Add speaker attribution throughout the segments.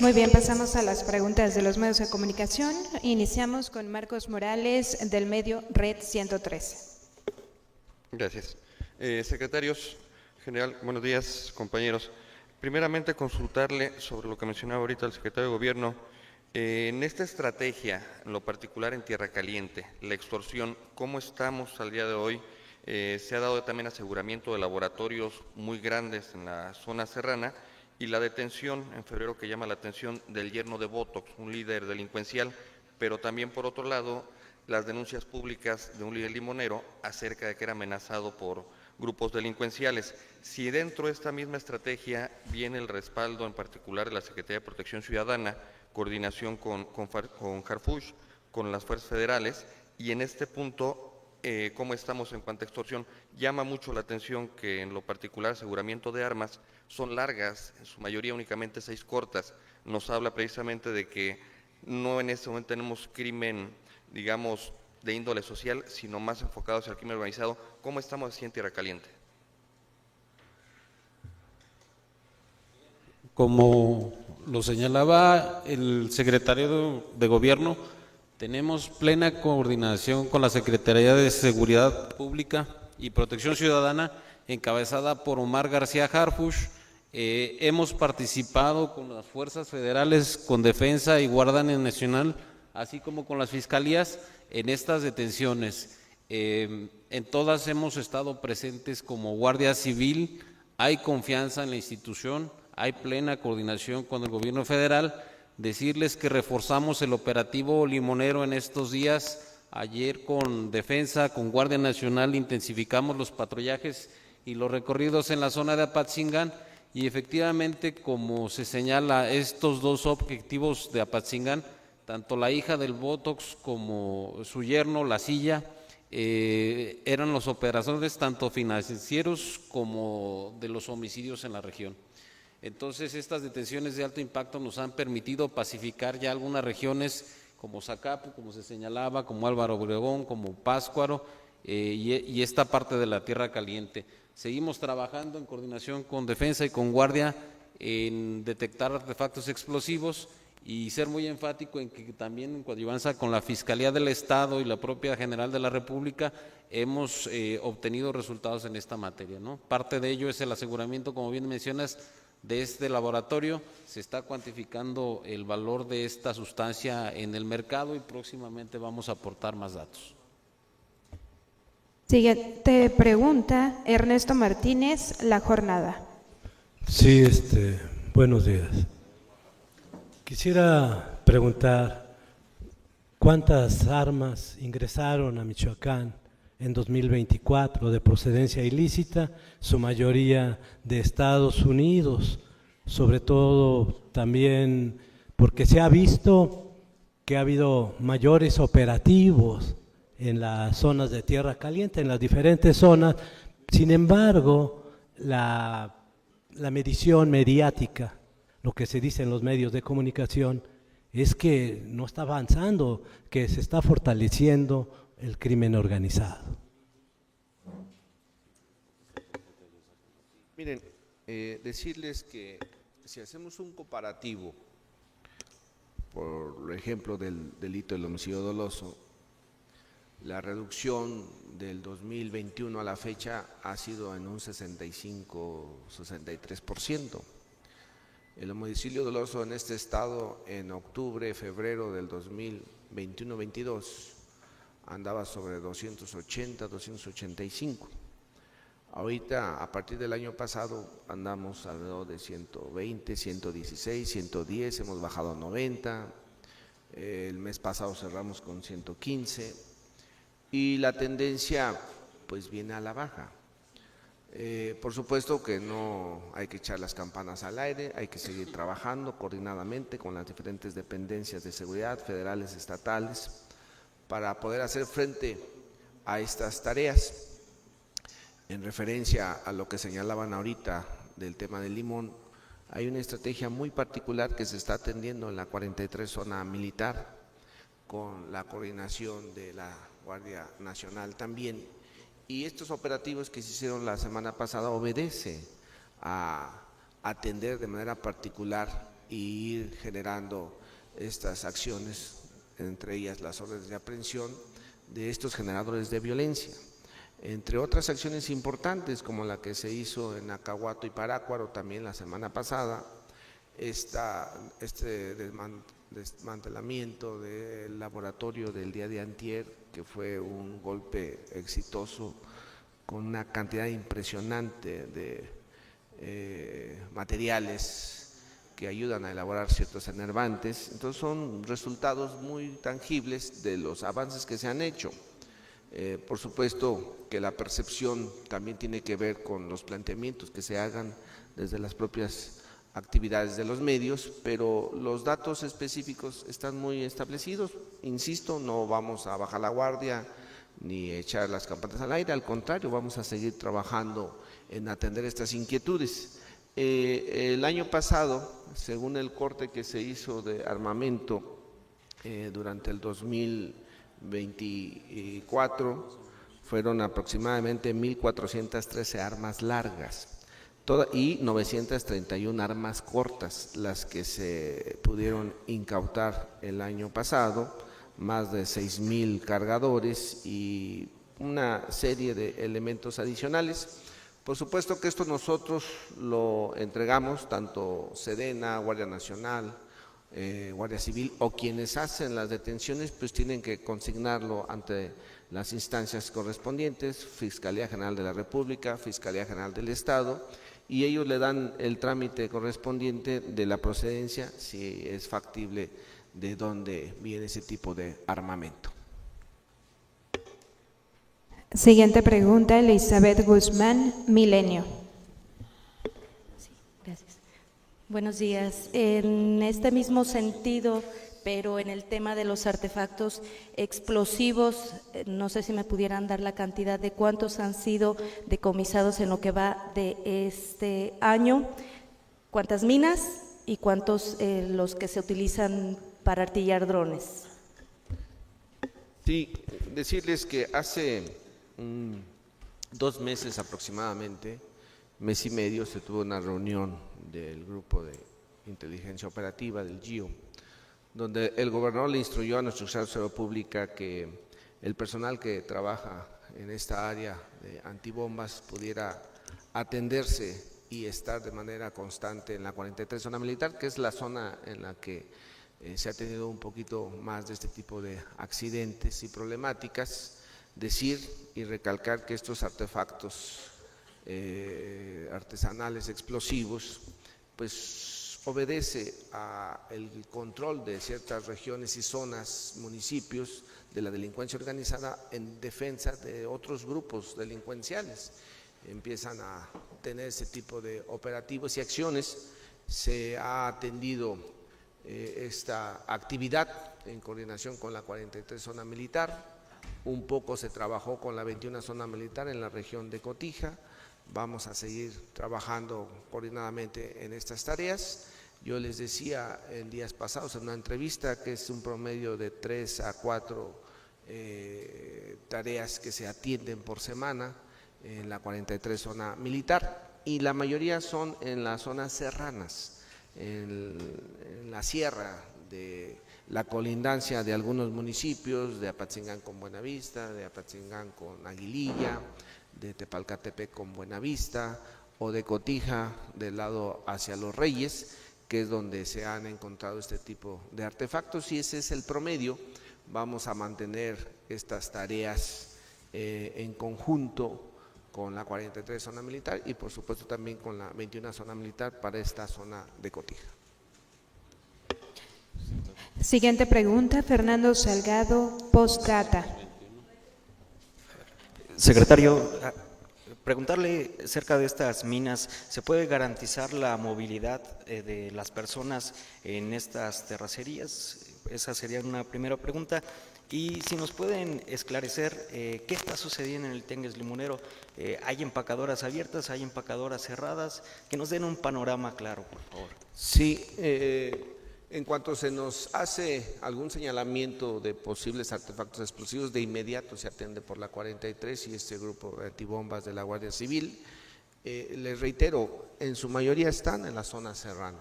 Speaker 1: Muy bien, pasamos a las preguntas de los medios de comunicación. Iniciamos con Marcos Morales del medio Red 113.
Speaker 2: Gracias. Secretarios general, buenos días, compañeros. Primeramente, consultarle sobre lo que mencionaba ahorita el secretario de Gobierno. En esta estrategia, en lo particular en Tierra Caliente, la extorsión, ¿cómo estamos al día de hoy? Se ha dado también aseguramiento de laboratorios muy grandes en la zona serrana y la detención en febrero que llama la atención del yerno de Botox, un líder delincuencial, pero también por otro lado las denuncias públicas de un líder limonero acerca de que era amenazado por grupos delincuenciales. Si dentro de esta misma estrategia viene el respaldo en particular de la Secretaría de Protección Ciudadana, coordinación con Harfush, con las fuerzas federales, y en este punto, ¿cómo estamos en cuanto a extorsión? Llama mucho la atención que en lo particular aseguramiento de armas son largas, en su mayoría únicamente 6 cortas. Nos habla precisamente de que no en este momento tenemos crimen, digamos, de índole social, sino más enfocados al crimen organizado. ¿Cómo estamos así en Tierra Caliente?
Speaker 3: Como lo señalaba el secretario de Gobierno, tenemos plena coordinación con la Secretaría de Seguridad Pública y Protección Ciudadana, encabezada por Omar García Harfush. Hemos participado con las fuerzas federales, con Defensa y Guardia Nacional, así como con las fiscalías en estas detenciones. En todas hemos estado presentes como Guardia Civil, hay confianza en la institución, hay plena coordinación con el gobierno federal. Decirles que reforzamos el operativo limonero en estos días. Ayer con Defensa, con Guardia Nacional, intensificamos los patrullajes y los recorridos en la zona de Apatzingán, y efectivamente, como se señala, estos dos objetivos de Apatzingán, tanto la hija del Botox como su yerno, la Silla, eran los operadores tanto financieros como de los homicidios en la región. Entonces, estas detenciones de alto impacto nos han permitido pacificar ya algunas regiones como Zacapu, como se señalaba, como Álvaro Obregón, como Pátzcuaro, y esta parte de la Tierra Caliente. Seguimos trabajando en coordinación con Defensa y con Guardia en detectar artefactos explosivos y ser muy enfático en que también en coadyuvanza con la Fiscalía del Estado y la propia General de la República hemos obtenido resultados en esta materia, ¿no? Parte de ello es el aseguramiento, como bien mencionas, de este laboratorio. Se está cuantificando el valor de esta sustancia en el mercado y próximamente vamos a aportar más datos.
Speaker 1: Siguiente pregunta, Ernesto Martínez, La Jornada.
Speaker 4: Sí, buenos días. Quisiera preguntar, ¿cuántas armas ingresaron a Michoacán en 2024 de procedencia ilícita, su mayoría de Estados Unidos? Sobre todo también porque se ha visto que ha habido mayores operativos en las zonas de Tierra Caliente, en las diferentes zonas. Sin embargo, la medición mediática, lo que se dice en los medios de comunicación, es que no está avanzando, que se está fortaleciendo el crimen organizado.
Speaker 5: Miren, decirles que si hacemos un comparativo, por ejemplo, del delito del homicidio doloso, la reducción del 2021 a la fecha ha sido en un 65-63%. El homicidio doloso en este estado en octubre, febrero del 2021-22 andaba sobre 280, 285. Ahorita, a partir del año pasado, andamos alrededor de 120, 116, 110, hemos bajado a 90. El mes pasado cerramos con 115. Y la tendencia pues viene a la baja. Por supuesto que no hay que echar las campanas al aire, hay que seguir trabajando coordinadamente con las diferentes dependencias de seguridad, federales, estatales, para poder hacer frente a estas tareas. En referencia a lo que señalaban ahorita del tema del limón, hay una estrategia muy particular que se está atendiendo en la 43 zona militar, con la coordinación de la Guardia Nacional también, y estos operativos que se hicieron la semana pasada obedece a atender de manera particular y ir generando estas acciones, entre ellas las órdenes de aprehensión de estos generadores de violencia. Entre otras acciones importantes, como la que se hizo en Acahuato y Parácuaro también la semana pasada, este desmantelamiento del laboratorio del día de antier, que fue un golpe exitoso con una cantidad impresionante de materiales que ayudan a elaborar ciertos enervantes. Entonces son resultados muy tangibles de los avances que se han hecho. Por supuesto que la percepción también tiene que ver con los planteamientos que se hagan desde las propias actividades de los medios, pero los datos específicos están muy establecidos. Insisto, no vamos a bajar la guardia ni echar las campanas al aire, al contrario, vamos a seguir trabajando en atender estas inquietudes. El año pasado, según el corte que se hizo de armamento durante el 2024, fueron aproximadamente 1.413 armas largas y 931 armas cortas las que se pudieron incautar el año pasado, más de 6.000 cargadores y una serie de elementos adicionales. Por supuesto que esto nosotros lo entregamos, tanto Sedena, Guardia Nacional, Guardia Civil o quienes hacen las detenciones, pues tienen que consignarlo ante las instancias correspondientes, Fiscalía General de la República, Fiscalía General del Estado, y ellos le dan el trámite correspondiente de la procedencia, si es factible, de dónde viene ese tipo de armamento.
Speaker 1: Siguiente pregunta, Elizabeth Guzmán, Milenio.
Speaker 6: Sí, gracias. Buenos días. En este mismo sentido, pero en el tema de los artefactos explosivos, no sé si me pudieran dar la cantidad de cuántos han sido decomisados en lo que va de este año, cuántas minas y cuántos los que se utilizan para artillar drones.
Speaker 5: Sí, decirles que hace 2 meses aproximadamente, mes y medio, se tuvo una reunión del grupo de inteligencia operativa del GIO, donde el gobernador le instruyó a nuestra Secretaría de Salud Pública que el personal que trabaja en esta área de antibombas pudiera atenderse y estar de manera constante en la 43 zona militar, que es la zona en la que se ha tenido un poquito más de este tipo de accidentes y problemáticas. Decir y recalcar que estos artefactos artesanales explosivos, pues obedece al control de ciertas regiones y zonas, municipios de la delincuencia organizada en defensa de otros grupos delincuenciales. Empiezan a tener ese tipo de operativos y acciones. Se ha atendido esta actividad en coordinación con la 43 zona militar. Un poco se trabajó con la 21 zona militar en la región de Cotija. Vamos a seguir trabajando coordinadamente en estas tareas. Yo les decía en días pasados en una entrevista que es un promedio de 3 a 4 tareas que se atienden por semana en la 43 zona militar, y la mayoría son en las zonas serranas, en la sierra de la colindancia de algunos municipios, de Apatzingán con Buenavista, de Apatzingán con Aguililla, de Tepalcatepec con Buenavista, o de Cotija del lado hacia Los Reyes, que es donde se han encontrado este tipo de artefactos, y ese es el promedio. Vamos a mantener estas tareas en conjunto con la 43 zona militar y por supuesto también con la 21 zona militar para esta zona de Cotija.
Speaker 1: Siguiente pregunta, Fernando Salgado, Postdata.
Speaker 7: Secretario, preguntarle acerca de estas minas, ¿se puede garantizar la movilidad de las personas en estas terracerías? Esa sería una primera pregunta. Y si nos pueden esclarecer qué está sucediendo en el Tianguis Limonero. ¿Hay empacadoras abiertas, hay empacadoras cerradas? Que nos den un panorama claro, por favor.
Speaker 5: Sí, en cuanto se nos hace algún señalamiento de posibles artefactos explosivos, de inmediato se atiende por la 43 y este grupo de antibombas de la Guardia Civil. Les reitero, en su mayoría están en la zona serrana.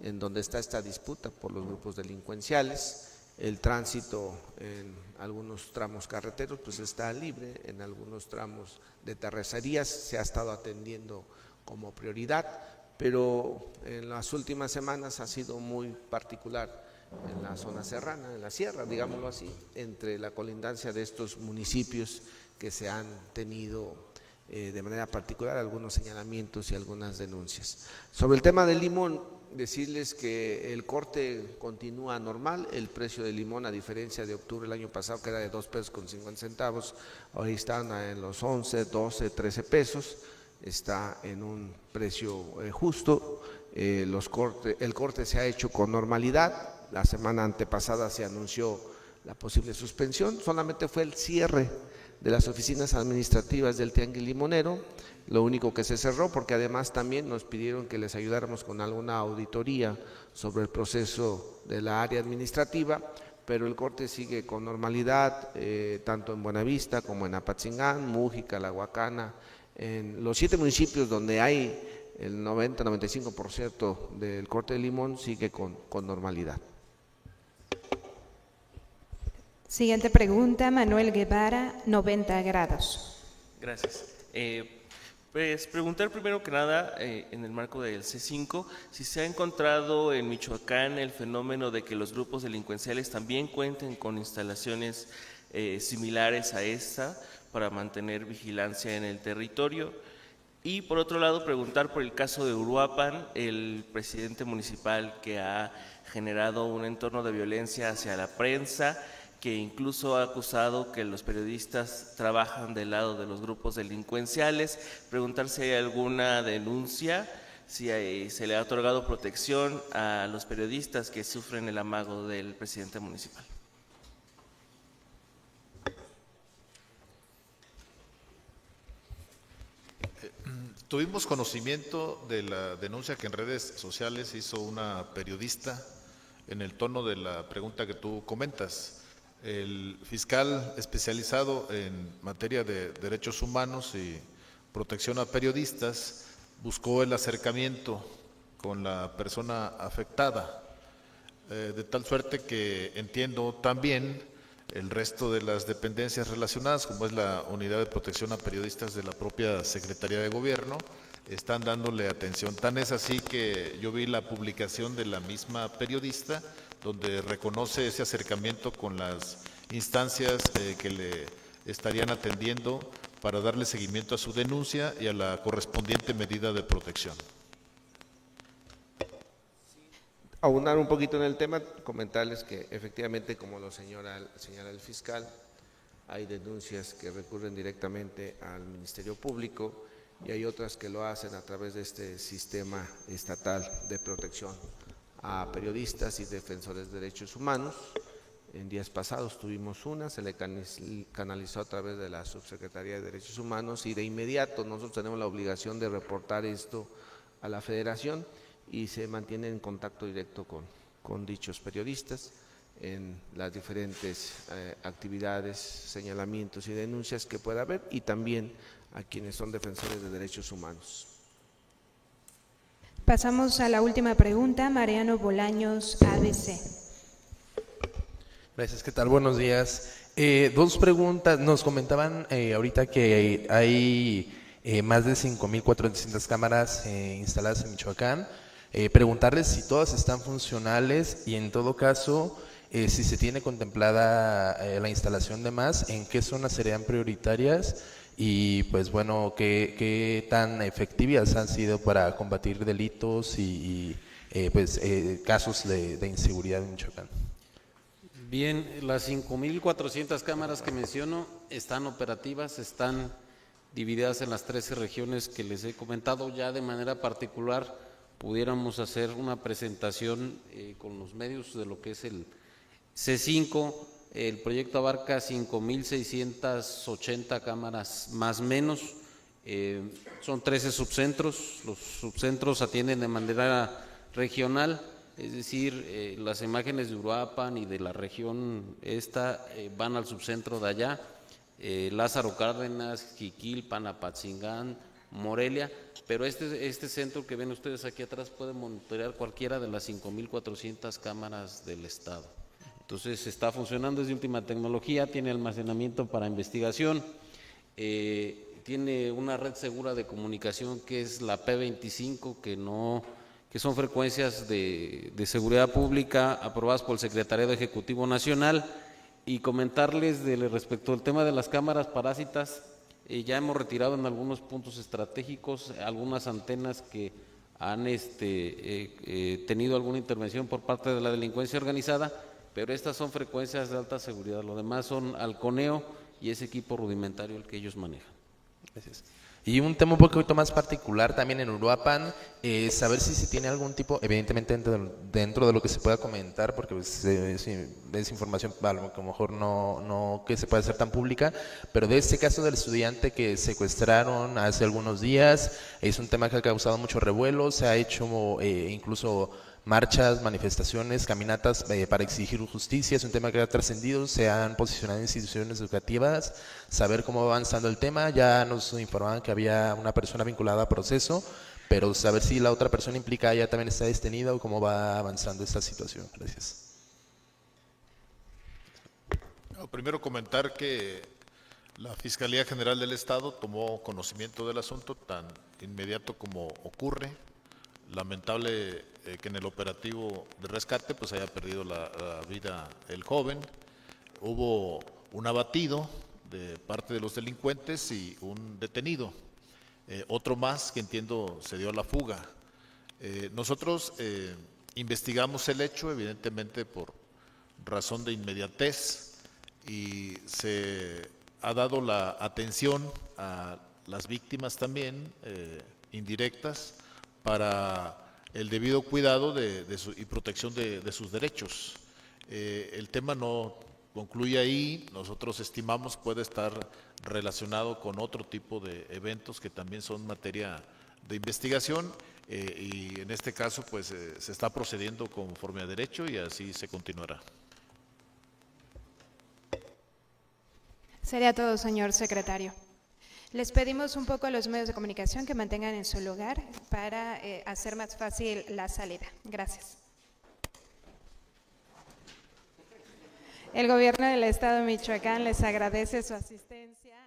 Speaker 5: en donde está esta disputa por los grupos delincuenciales. El tránsito en algunos tramos carreteros pues está libre, en algunos tramos de terracerías se ha estado atendiendo como prioridad, pero en las últimas semanas ha sido muy particular en la zona serrana, en la sierra, digámoslo así, entre la colindancia de estos municipios que se han tenido de manera particular algunos señalamientos y algunas denuncias. Sobre el tema del limón, decirles que el corte continúa normal, el precio del limón, a diferencia de octubre del año pasado, que era de 2 pesos con 50 centavos, hoy están en los 11, 12, 13 pesos, está en un precio justo. El corte se ha hecho con normalidad. La semana antepasada se anunció la posible suspensión, solamente fue el cierre de las oficinas administrativas del Tianguis Limonero, lo único que se cerró, porque además también nos pidieron que les ayudáramos con alguna auditoría sobre el proceso de la área administrativa, pero el corte sigue con normalidad, tanto en Buenavista como en Apatzingán, Mújica, La Huacana, en los 7 municipios donde hay el 90-95% del corte de limón sigue con normalidad.
Speaker 1: Siguiente pregunta, Manuel Guevara, 90 grados.
Speaker 8: Gracias. Pues preguntar primero que nada, en el marco del C5, si se ha encontrado en Michoacán el fenómeno de que los grupos delincuenciales también cuenten con instalaciones similares a esta para mantener vigilancia en el territorio. Y por otro lado, preguntar por el caso de Uruapan, el presidente municipal que ha generado un entorno de violencia hacia la prensa, que incluso ha acusado que los periodistas trabajan del lado de los grupos delincuenciales. Preguntar si hay alguna denuncia, si se le ha otorgado protección a los periodistas que sufren el amago del presidente municipal.
Speaker 9: Tuvimos conocimiento de la denuncia que en redes sociales hizo una periodista en el tono de la pregunta que tú comentas. El fiscal especializado en materia de derechos humanos y protección a periodistas buscó el acercamiento con la persona afectada, de tal suerte que entiendo también el resto de las dependencias relacionadas, como es la Unidad de Protección a Periodistas de la propia Secretaría de Gobierno, están dándole atención. Tan es así que yo vi la publicación de la misma periodista, donde reconoce ese acercamiento con las instancias que le estarían atendiendo para darle seguimiento a su denuncia y a la correspondiente medida de protección.
Speaker 5: Aunar un poquito en el tema, comentarles que efectivamente, como lo señala el fiscal, hay denuncias que recurren directamente al Ministerio Público y hay otras que lo hacen a través de este sistema estatal de protección a periodistas y defensores de derechos humanos. En días pasados tuvimos una, se le canalizó a través de la Subsecretaría de Derechos Humanos y de inmediato nosotros tenemos la obligación de reportar esto a la Federación y se mantiene en contacto directo con dichos periodistas en las diferentes actividades, señalamientos y denuncias que pueda haber y también a quienes son defensores de derechos humanos.
Speaker 1: Pasamos a la última pregunta, Mariano Bolaños, ABC.
Speaker 10: Gracias, ¿qué tal? Buenos días. 2 preguntas. Nos comentaban ahorita que hay más de 5,400 cámaras instaladas en Michoacán. Preguntarles si todas están funcionales y en todo caso, si se tiene contemplada la instalación de más, en qué zonas serían prioritarias y pues bueno, qué tan efectivas han sido para combatir delitos y casos de inseguridad en Michoacán.
Speaker 3: Bien, las 5,400 cámaras que menciono están operativas, están divididas en las 13 regiones que les he comentado. Ya de manera particular pudiéramos hacer una presentación con los medios de lo que es el C5. El proyecto abarca 5,680 cámaras más o menos. Son 13 subcentros. Los subcentros atienden de manera regional. Es decir, las imágenes de Uruapan y de la región esta van al subcentro de allá, Lázaro Cárdenas, Jiquilpan, Apatzingán, Morelia, pero este centro que ven ustedes aquí atrás puede monitorear cualquiera de las 5,400 cámaras del estado. Entonces está funcionando, es de última tecnología, tiene almacenamiento para investigación, tiene una red segura de comunicación que es la P25, que son frecuencias de seguridad pública aprobadas por el Secretariado Ejecutivo Nacional. Y comentarles respecto al tema de las cámaras parásitas, ya hemos retirado en algunos puntos estratégicos algunas antenas que han tenido alguna intervención por parte de la delincuencia organizada, pero estas son frecuencias de alta seguridad, lo demás son halconeo y es equipo rudimentario el que ellos manejan.
Speaker 10: Gracias. Y un tema un poquito más particular también en Uruapan, saber si se tiene algún tipo, evidentemente dentro de lo que se pueda comentar, porque pues, es información a lo mejor no que se pueda hacer tan pública, pero de este caso del estudiante que secuestraron hace algunos días, es un tema que ha causado mucho revuelo, se ha hecho incluso marchas, manifestaciones, caminatas para exigir justicia, es un tema que ha trascendido, se han posicionado instituciones educativas, saber cómo va avanzando el tema, ya nos informaban que había una persona vinculada a proceso, pero saber si la otra persona implicada ya también está detenida o cómo va avanzando esta situación. Gracias.
Speaker 9: Primero comentar que la Fiscalía General del Estado tomó conocimiento del asunto tan inmediato como ocurre. Lamentable que en el operativo de rescate pues haya perdido la vida el joven. Hubo un abatido de parte de los delincuentes y un detenido. Otro más que entiendo se dio a la fuga. Nosotros investigamos el hecho, evidentemente por razón de inmediatez, y se ha dado la atención a las víctimas también indirectas para el debido cuidado y protección de sus derechos. El tema no concluye ahí, nosotros estimamos puede estar relacionado con otro tipo de eventos que también son materia de investigación y en este caso pues se está procediendo conforme a derecho y así se continuará.
Speaker 1: Sería todo, señor secretario. Les pedimos un poco a los medios de comunicación que mantengan en su lugar para hacer más fácil la salida. Gracias. El gobierno del estado de Michoacán les agradece su asistencia.